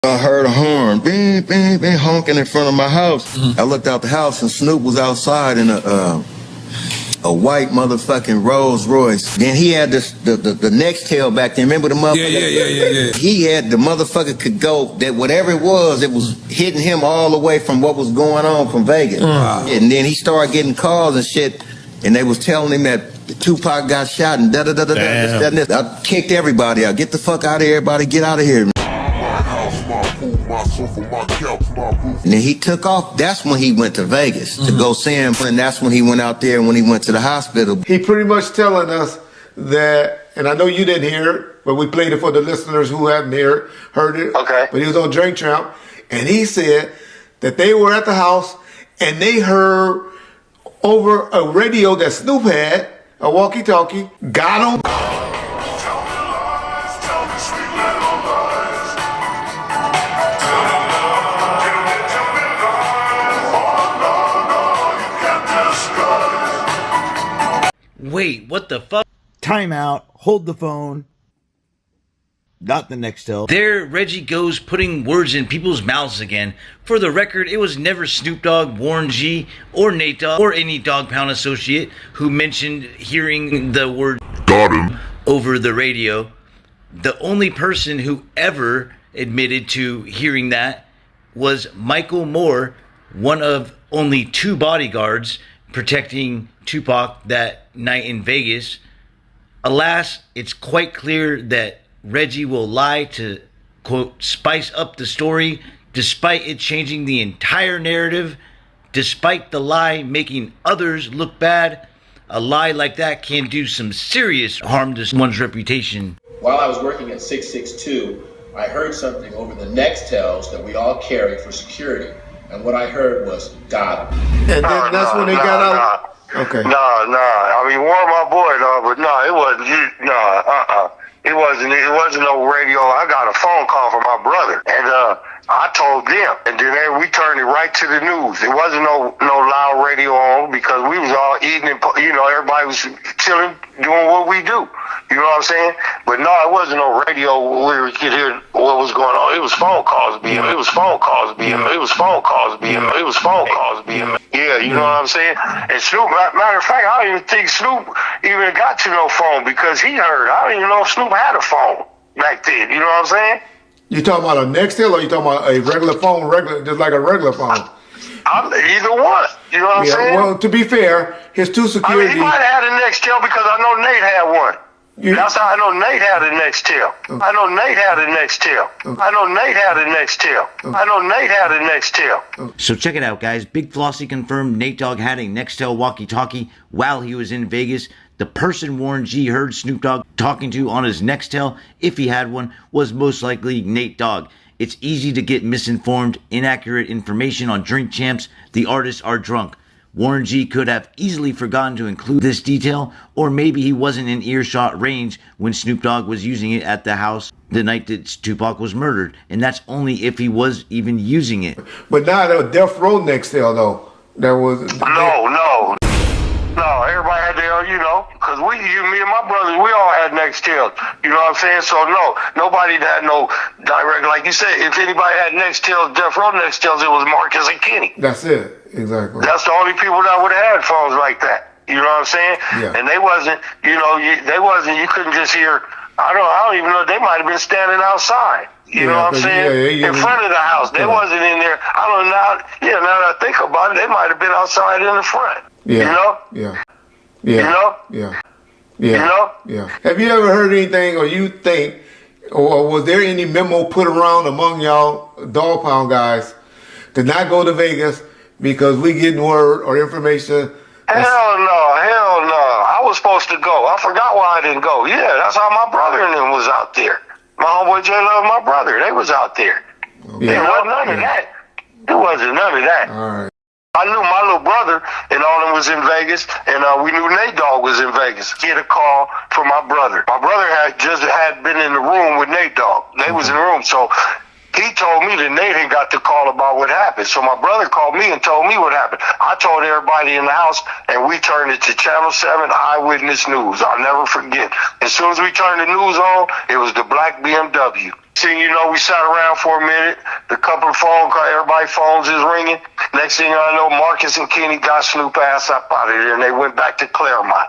I heard a horn, bing, bing, bing, honking in front of my house. I looked out the house and Snoop was outside in a white motherfucking Rolls Royce. Then he had this the next tail back then. Remember the motherfucker? Yeah. He had the motherfucker could go that whatever it was hitting him all the way from what was going on from Vegas. And then he started getting calls and shit, and they was telling him that Tupac got shot and da da da da da. I kicked everybody out. Get the fuck out of here, everybody. Get out of here. And then he took off. That's when he went to Vegas to go see him. And that's when he went out there when he went to the hospital. He pretty much telling us that, and I know you didn't hear it, but we played it for the listeners who hadn't heard it. Okay. But he was on Drink Champ, and he said that they were at the house and they heard over a radio that Snoop had, a walkie-talkie, got him. Wait, what the fuck? Time out. Hold the phone. Not the Nextel. There, Reggie goes putting words in people's mouths again. For the record, it was never Snoop Dogg, Warren G, or Nate Dogg, or any Dog Pound associate who mentioned hearing the word "got him" over the radio. The only person who ever admitted to hearing that was Michael Moore, one of only 2 bodyguards protecting Tupac that night in Vegas. Alas, it's quite clear that Reggie will lie to, quote, spice up the story, despite it changing the entire narrative, despite the lie making others look bad. A lie like that can do some serious harm to someone's reputation. While I was working at 662, I heard something over the Nextels that we all carry for security. And what I heard was, got him. And then that's when they got out. Okay. I mean, Warren, my boy, but it wasn't. It wasn't no radio. I got a phone call from my brother, and I told them, and then we turned it right to the news. It wasn't no loud radio on because we was all eating and everybody was chilling, doing what we do. You know what I'm saying? But no, it wasn't no radio where we could hear what was going on. It was phone calls being. It was phone calls being. It was phone calls being. It was phone calls being. Yeah, you know what I'm saying? And Snoop, matter of fact, I don't even think Snoop even got to no phone because he heard. I don't even know if Snoop had a phone back then. You know what I'm saying? You talking about a Nextel or you talking about a regular phone, just like a regular phone? Either one. You know what I'm saying? Well, to be fair, his 2 security. He might have had a Nextel because I know Nate had one. That's how I know Nate had a Nextel. I know Nate had a Nextel. I know Nate had a Nextel. I know Nate had a Nextel. So check it out, guys. Big Flossy confirmed Nate Dogg had a Nextel walkie-talkie while he was in Vegas. The person Warren G heard Snoop Dogg talking to on his Nextel, if he had one, was most likely Nate Dogg. It's easy to get misinformed, inaccurate information on Drink Champs. The artists are drunk. Warren G could have easily forgotten to include this detail, or maybe he wasn't in earshot range when Snoop Dogg was using it at the house the night that Tupac was murdered, and that's only if he was even using it. But not a Death Row Nextel, though. That was... No, everybody had their, because me and my brothers, we all had Nextels. You know what I'm saying? So no, nobody had no direct, like you said, if anybody had Nextels, Death Row Nextels, it was Marcus and Kenny. That's it. Exactly. That's the only people that would have had phones like that. You know what I'm saying? Yeah. And they wasn't, you couldn't just hear, I don't even know, they might have been standing outside. You know what I'm saying? In front of the house. They wasn't in there. I don't know. Now that I think about it, they might have been outside in the front. Yeah. You know? Yeah. You know? Yeah. You know? Yeah. Have you ever heard anything, or you think, or was there any memo put around among y'all Dog Pound guys to not go to Vegas because we getting word or information? Hell no. I was supposed to go. I forgot why I didn't go. Yeah, that's how my brother and them was out there. My homeboy J Love, my brother, they was out there. Okay. There wasn't none of that. There wasn't none of that. All right. I knew my little brother and all them was in Vegas, and we knew Nate Dogg was in Vegas. Get a call from my brother. My brother had been in the room with Nate Dogg. They was in the room, so he told me that Nate had got the call about what happened. So my brother called me and told me what happened. I told everybody in the house, and we turned it to Channel 7 Eyewitness News. I'll never forget. As soon as we turned the news on, it was the black BMW. Thing you know, we sat around for a minute. The couple of phone calls, everybody's phones is ringing. Next thing I know, Marcus and Kenny got Snoop ass up out of there, and they went back to Claremont.